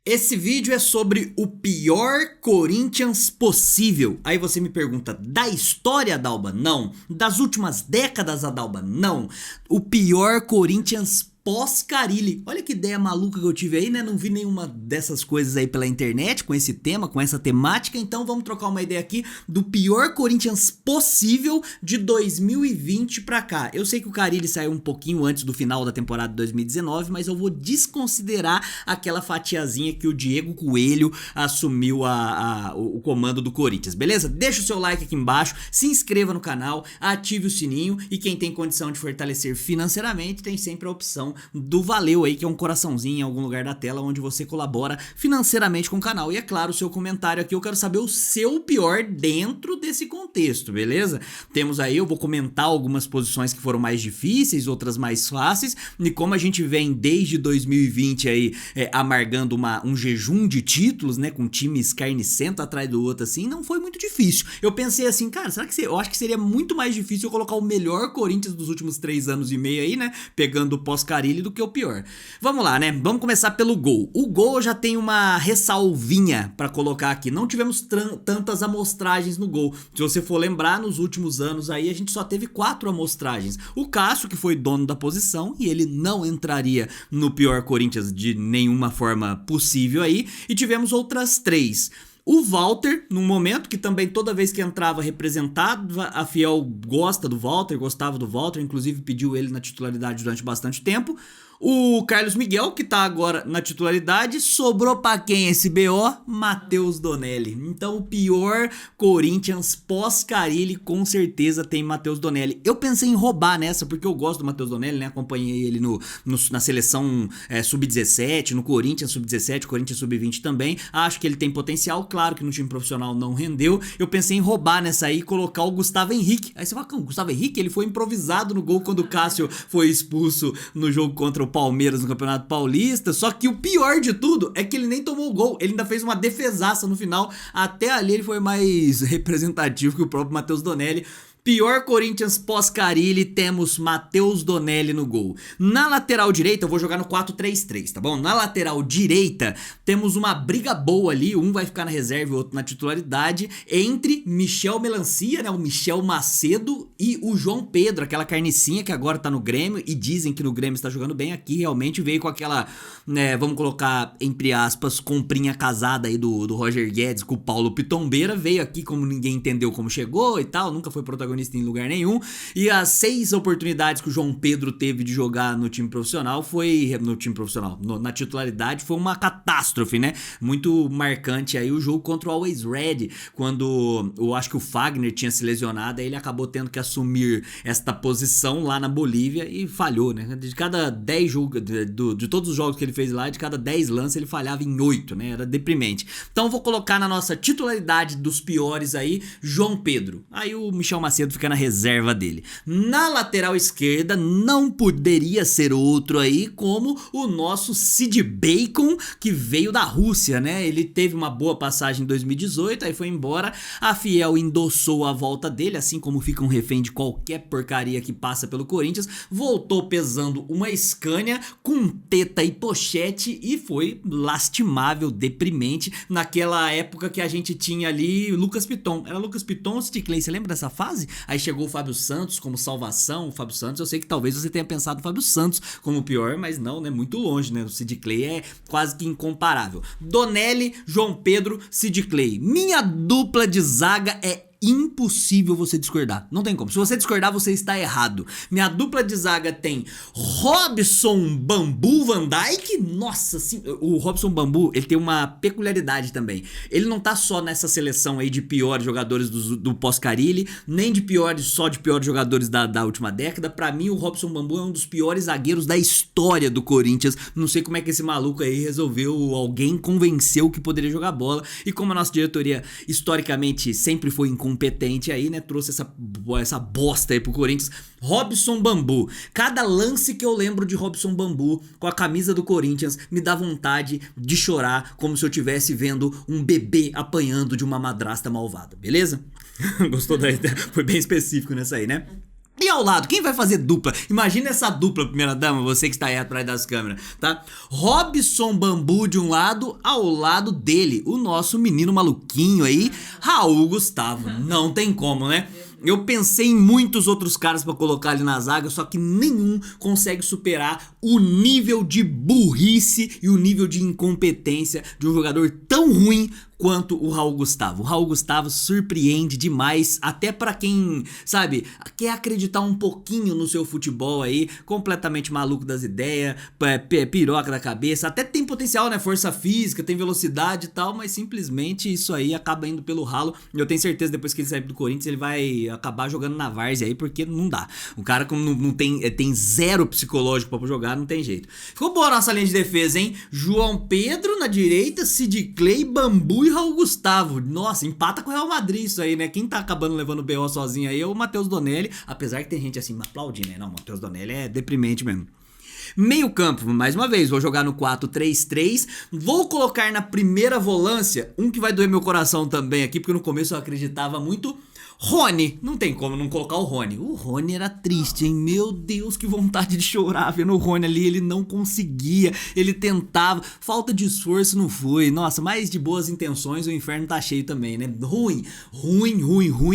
Esse vídeo é sobre o pior Corinthians possível. Aí você me pergunta, da história, Dalba? Não. Das últimas décadas, Dalba? Não. O pior Corinthians pós-Carille. Olha que ideia maluca que eu tive aí, né? Não vi nenhuma dessas coisas aí pela internet com esse tema, com essa temática. Então vamos trocar uma ideia aqui do pior Corinthians possível de 2020 pra cá. Eu sei que o Carille saiu um pouquinho antes do final da temporada de 2019, mas eu vou desconsiderar aquela fatiazinha que o Diego Coelho assumiu o comando do Corinthians, beleza? Deixa o seu like aqui embaixo, se inscreva no canal, ative o sininho e quem tem condição de fortalecer financeiramente tem sempre a opção do Valeu aí, que é um coraçãozinho em algum lugar da tela onde você colabora financeiramente com o canal. E é claro, o seu comentário aqui, eu quero saber o seu pior dentro desse contexto, beleza? Temos aí, eu vou comentar algumas posições que foram mais difíceis, outras mais fáceis, e como a gente vem desde 2020 aí amargando um jejum de títulos, né, com times carnicento atrás do outro assim, não foi muito difícil. Eu pensei assim, cara, será que eu acho que seria muito mais difícil eu colocar o melhor Corinthians dos últimos 3 anos e meio aí, né, pegando o pós-Carille do que o pior. Vamos lá, né? Vamos começar pelo gol. O gol já tem uma ressalvinha pra colocar aqui. Não tivemos tantas amostragens no gol. Se você for lembrar, nos últimos anos aí a gente só teve 4 amostragens. O Cássio, que foi dono da posição, e ele não entraria no pior Corinthians de nenhuma forma possível aí. E tivemos outras 3. O Walter, num momento que também toda vez que entrava representava, a Fiel gosta do Walter, gostava do Walter, inclusive pediu ele na titularidade durante bastante tempo. O Carlos Miguel, que tá agora na titularidade, sobrou pra quem esse BO? Matheus Donelli. Então o pior Corinthians pós-Carille com certeza tem Matheus Donelli. Eu pensei em roubar nessa, porque eu gosto do Matheus Donelli, né? Acompanhei ele na seleção sub-17, no Corinthians sub-17, Corinthians sub-20 também. Acho que ele tem potencial, claro que no time profissional não rendeu. Eu pensei em roubar nessa aí e colocar o Gustavo Henrique. Aí você fala, o Gustavo Henrique, ele foi improvisado no gol quando o Cássio foi expulso no jogo contra o Palmeiras no Campeonato Paulista, só que o pior de tudo é que ele nem tomou o gol, ele ainda fez uma defesaça no final, até ali ele foi mais representativo que o próprio Matheus Donelli. Pior Corinthians pós-Carille, temos Matheus Donelli no gol. Na lateral direita, eu vou jogar no 4-3-3, tá bom? Na lateral direita, temos uma briga boa ali, um vai ficar na reserva e o outro na titularidade, entre Michel Melancia, né, o Michel Macedo e o João Pedro, aquela carnicinha que agora tá no Grêmio, e dizem que no Grêmio está jogando bem, aqui realmente veio com aquela, né, vamos colocar, entre aspas, comprinha casada aí do Roger Guedes com o Paulo Pitombeira, veio aqui como ninguém entendeu como chegou e tal, nunca foi protagonista em lugar nenhum, e as 6 oportunidades que o João Pedro teve de jogar no time profissional na titularidade, foi uma catástrofe, né? Muito marcante aí o jogo contra o Always Red, quando eu acho que o Fagner tinha se lesionado, aí ele acabou tendo que assumir esta posição lá na Bolívia e falhou, né? De cada 10 jogos, de todos os jogos que ele fez lá, de cada 10 lances ele falhava em 8, né? Era deprimente. Então eu vou colocar na nossa titularidade dos piores aí, João Pedro. Aí o Michel Macedo fica na reserva dele. Na lateral esquerda não poderia ser outro aí como o nosso Sid Bacon, que veio da Rússia, né? Ele teve uma boa passagem em 2018, aí foi embora, a Fiel endossou a volta dele, assim como fica um refém de qualquer porcaria que passa pelo Corinthians, voltou pesando uma Scania com teta e pochete e foi lastimável, deprimente, naquela época que a gente tinha ali Lucas Piton. Era Lucas Piton ou Sid Clay, você lembra dessa fase? Aí chegou o Fábio Santos como salvação. O Fábio Santos, eu sei que talvez você tenha pensado no Fábio Santos como o pior, mas não, né? Muito longe, né? O Sid Clay é quase que incomparável. Donelli, João Pedro, Sid Clay. Minha dupla de zaga é impossível você discordar, não tem como. Se você discordar, você está errado. Minha dupla de zaga tem Robson Bambu Van Dijk. Nossa, sim, o Robson Bambu, ele tem uma peculiaridade também. Ele não tá só nessa seleção aí de piores jogadores do pós-Carille, nem de piores jogadores da última década. Pra mim, o Robson Bambu é um dos piores zagueiros da história do Corinthians. Não sei como é que esse maluco aí resolveu, alguém convenceu que poderia jogar bola, e como a nossa diretoria historicamente sempre foi incompetente aí, né, trouxe essa bosta aí pro Corinthians. Robson Bambu. Cada lance que eu lembro de Robson Bambu com a camisa do Corinthians me dá vontade de chorar, como se eu estivesse vendo um bebê apanhando de uma madrasta malvada, beleza? Gostou da ideia? Foi bem específico nessa aí, né? E ao lado, quem vai fazer dupla? Imagina essa dupla, primeira dama, você que está aí atrás das câmeras, tá? Robson Bambu de um lado, ao lado dele, o nosso menino maluquinho aí, Raul Gustavo. Não tem como, né? Eu pensei em muitos outros caras pra colocar ali na zaga, só que nenhum consegue superar o nível de burrice e o nível de incompetência de um jogador tão ruim quanto o Raul Gustavo. O Raul Gustavo surpreende demais, até pra quem, sabe, quer acreditar um pouquinho no seu futebol aí, completamente maluco das ideias, piroca da cabeça, até tem potencial, né, força física, tem velocidade e tal, mas simplesmente isso aí acaba indo pelo ralo. Eu tenho certeza depois que ele sair do Corinthians, ele vai acabar jogando na várzea aí, porque não dá. O cara como não tem zero psicológico pra jogar, não tem jeito. Ficou boa a nossa linha de defesa, hein? João Pedro na direita, Sid Clay, Bambu e Raul Gustavo. Nossa, empata com o Real Madrid isso aí, né? Quem tá acabando levando o BO sozinho aí é o Matheus Donelli, apesar que tem gente assim aplaudindo, né? Não, o Matheus Donelli é deprimente mesmo. Meio campo, mais uma vez, vou jogar no 4-3-3, vou colocar na primeira volância, um que vai doer meu coração também aqui, porque no começo eu acreditava muito, Rony. Não tem como não colocar o Rony. O Rony era triste, hein? Meu Deus, que vontade de chorar vendo o Rony ali. Ele não conseguia, ele tentava, falta de esforço não foi. Nossa, mas de boas intenções o inferno tá cheio também, né? Ruim,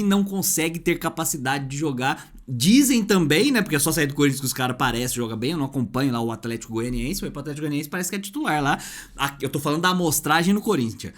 não consegue ter capacidade de jogar. Dizem também, né, porque é só sair do Corinthians que os caras parecem jogar bem, eu não acompanho lá o Atlético Goianiense, foi pro Atlético Goianiense, parece que é titular lá. Eu tô falando da amostragem no Corinthians.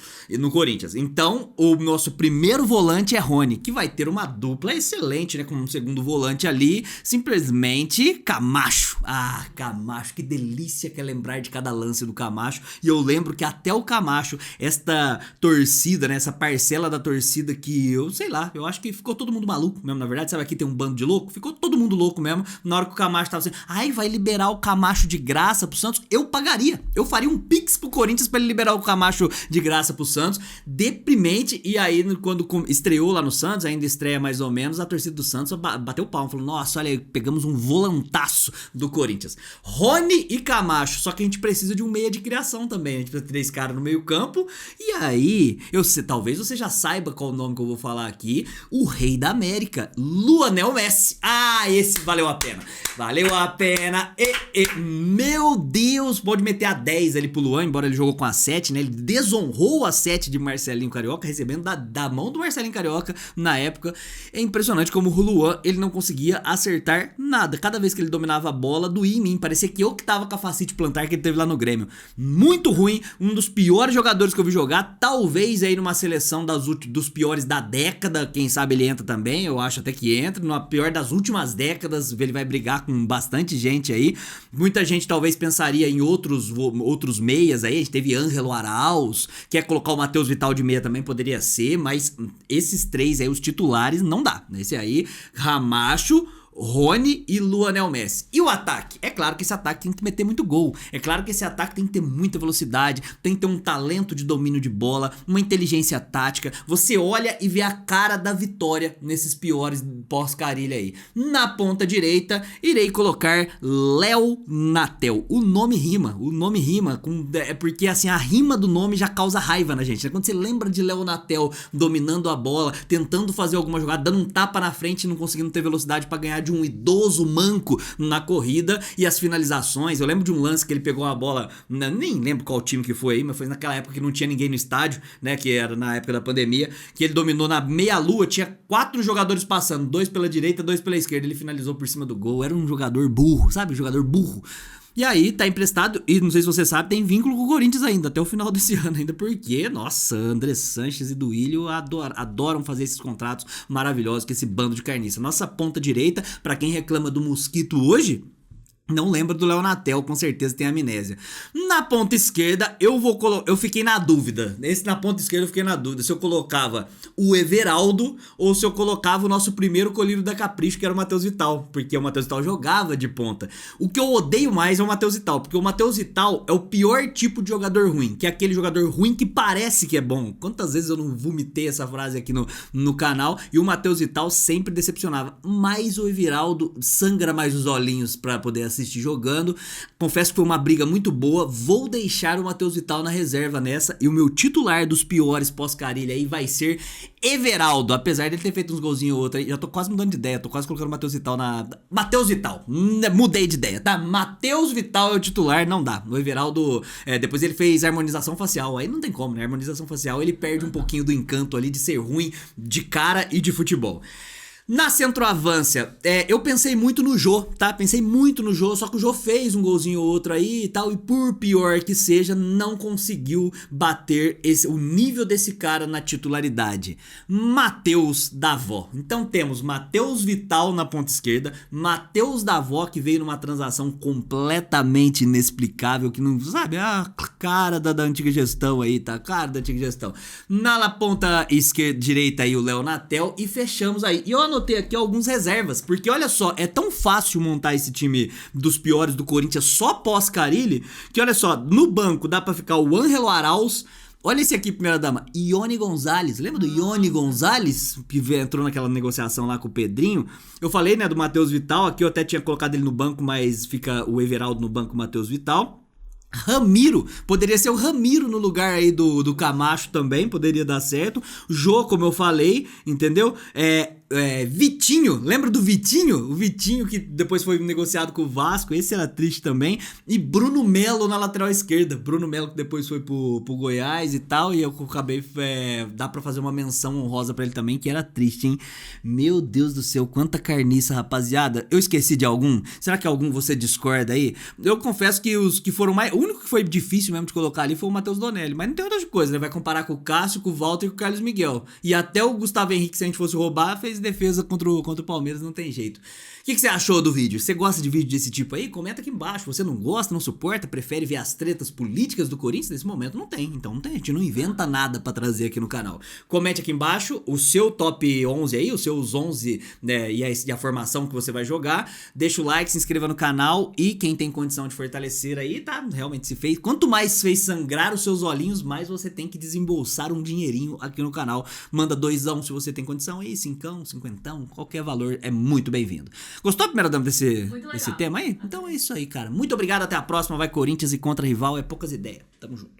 Então, o nosso primeiro volante é Rony, que vai ter uma dupla excelente, né, com um segundo volante ali, simplesmente Camacho. Ah, Camacho, que delícia que é lembrar de cada lance do Camacho. E eu lembro que até o Camacho, esta torcida, né, essa parcela da torcida que eu sei lá, eu acho que ficou todo mundo maluco mesmo, na verdade, sabe, aqui tem um bando de louco. Ficou todo mundo louco mesmo. Na hora que o Camacho tava assim, ai, vai liberar o Camacho de graça pro Santos. Eu pagaria. Eu faria um pix pro Corinthians pra ele liberar o Camacho de graça pro Santos. Deprimente. E aí, quando estreou lá no Santos, ainda estreia mais ou menos, a torcida do Santos bateu o palmo. Falou, nossa, olha aí, pegamos um volantaço do Corinthians. Rony e Camacho. Só que a gente precisa de um meia de criação também. A gente precisa de 3 caras no meio campo. E aí, talvez você já saiba qual o nome que eu vou falar aqui. O rei da América, Lionel Messi. Ah, esse valeu a pena. Valeu a pena. Meu Deus, pode meter a 10 ali pro Luan, embora ele jogou com a 7, né? Ele desonrou a 7 de Marcelinho Carioca, recebendo da mão do Marcelinho Carioca na época. É impressionante como o Luan, ele não conseguia acertar nada. Cada vez que ele dominava a bola, doía em mim. Parecia que eu que tava com a facite plantar que ele teve lá no Grêmio. Muito ruim, um dos piores jogadores que eu vi jogar. Talvez aí numa seleção dos piores da década, quem sabe ele entra também, eu acho até que entra. Na pior das últimas décadas, ele vai brigar com bastante gente aí. Muita gente talvez pensaria em outros meias aí. A gente teve Ângelo Arauz, quer colocar o Matheus Vital de meia também poderia ser, mas esses 3 aí, os titulares, não dá. Esse aí, Camacho, Rony e Lionel Messi. E o ataque? É claro que esse ataque tem que meter muito gol. É claro que esse ataque tem que ter muita velocidade, tem que ter um talento de domínio de bola, uma inteligência tática. Você olha e vê a cara da vitória nesses piores pós-Carilha aí. Na ponta direita, irei colocar Léo Natel. O nome rima é porque assim, a rima do nome já causa raiva na gente, né? Quando você lembra de Léo Natel dominando a bola, tentando fazer alguma jogada, dando um tapa na frente e não conseguindo ter velocidade pra ganhar de um idoso manco na corrida, e as finalizações, eu lembro de um lance que ele pegou a bola, nem lembro qual time que foi aí, mas foi naquela época que não tinha ninguém no estádio, né, que era na época da pandemia, que ele dominou na meia-lua, tinha 4 jogadores passando, 2 pela direita, 2 pela esquerda, ele finalizou por cima do gol, era um jogador burro, sabe, jogador burro. E aí, tá emprestado, e não sei se você sabe, tem vínculo com o Corinthians ainda, até o final desse ano ainda, porque, nossa, André Sanches e Duílio adoram fazer esses contratos maravilhosos com esse bando de carniça. Nossa ponta direita, pra quem reclama do Mosquito hoje, não lembra do Léo Natel, com certeza tem amnésia. Na ponta esquerda, eu fiquei na dúvida. Na ponta esquerda eu fiquei na dúvida se eu colocava o Everaldo ou se eu colocava o nosso primeiro colírio da Capricho, que era o Matheus Vital, porque o Matheus Vital jogava de ponta. O que eu odeio mais é o Matheus Vital, porque o Matheus Vital é o pior tipo de jogador ruim, que é aquele jogador ruim que parece que é bom. Quantas vezes eu não vomitei essa frase aqui no canal, e o Matheus Vital sempre decepcionava. Mas o Everaldo sangra mais os olhinhos pra poder assistir. assistir jogando. Confesso que foi uma briga muito boa. Vou deixar o Matheus Vital na reserva nessa. E o meu titular dos piores pós-Carille aí vai ser Everaldo. Apesar dele ter feito uns golzinhos ou outro aí. Já tô quase mudando de ideia. Tô quase colocando o Matheus Vital na... Matheus Vital. Mudei de ideia, tá? Matheus Vital é o titular. Não dá. O Everaldo... depois ele fez harmonização facial. Aí não tem como, né? Harmonização facial ele perde um pouquinho do encanto ali de ser ruim de cara e de futebol. Na centroavância, eu pensei muito no Jô, tá? Pensei muito no Jô, só que o Jô fez um golzinho ou outro aí e tal, e por pior que seja, não conseguiu bater o nível desse cara na titularidade. Matheus Davó. Então temos Matheus Vital na ponta esquerda, Matheus Davó, que veio numa transação completamente inexplicável, que não sabe, cara da antiga gestão aí, tá? Cara da antiga gestão. Na ponta esquerda, direita aí o Léo Natel, e fechamos aí. E eu anotei aqui alguns reservas, porque olha só, é tão fácil montar esse time dos piores do Corinthians só pós-Carille, que olha só, no banco dá pra ficar o Ângelo Arauz. Olha esse aqui, primeira dama, Ione Gonzalez. Lembra do Ione Gonzalez, que entrou naquela negociação lá com o Pedrinho? Eu falei, né, do Matheus Vital, aqui eu até tinha colocado ele no banco, mas fica o Everaldo no banco, o Matheus Vital. Ramiro, poderia ser o Ramiro no lugar aí do Camacho também, poderia dar certo. Jô, como eu falei, entendeu? Vitinho, lembra do Vitinho? O Vitinho que depois foi negociado com o Vasco, esse era triste também. E Bruno Melo na lateral esquerda. Bruno Melo que depois foi pro Goiás e tal, e eu acabei, dá pra fazer uma menção honrosa pra ele também, que era triste, hein? Meu Deus do céu, quanta carniça, rapaziada. Eu esqueci de algum? Será que algum você discorda aí? Eu confesso que os que foram mais... O único que foi difícil mesmo de colocar ali foi o Matheus Donelli, mas não tem outra coisa, né? Vai comparar com o Cássio, com o Walter e com o Carlos Miguel. E até o Gustavo Henrique, se a gente fosse roubar, fez defesa contra o Palmeiras, não tem jeito. O que você achou do vídeo? Você gosta de vídeo desse tipo aí? Comenta aqui embaixo. Você não gosta, não suporta, prefere ver as tretas políticas do Corinthians? Nesse momento não tem, então não tem, a gente não inventa nada pra trazer aqui no canal. Comente aqui embaixo o seu top 11 aí, os seus 11, né, e a formação que você vai jogar. Deixa o like, se inscreva no canal e quem tem condição de fortalecer aí, tá? Realmente se fez. Quanto mais fez sangrar os seus olhinhos, mais você tem que desembolsar um dinheirinho aqui no canal. Manda 2 se você tem condição aí, 5, 50, qualquer valor é muito bem-vindo. Gostou, primeira dama, desse tema aí? Então é isso aí, cara. Muito obrigado, até a próxima. Vai Corinthians e contra rival é poucas ideias. Tamo junto.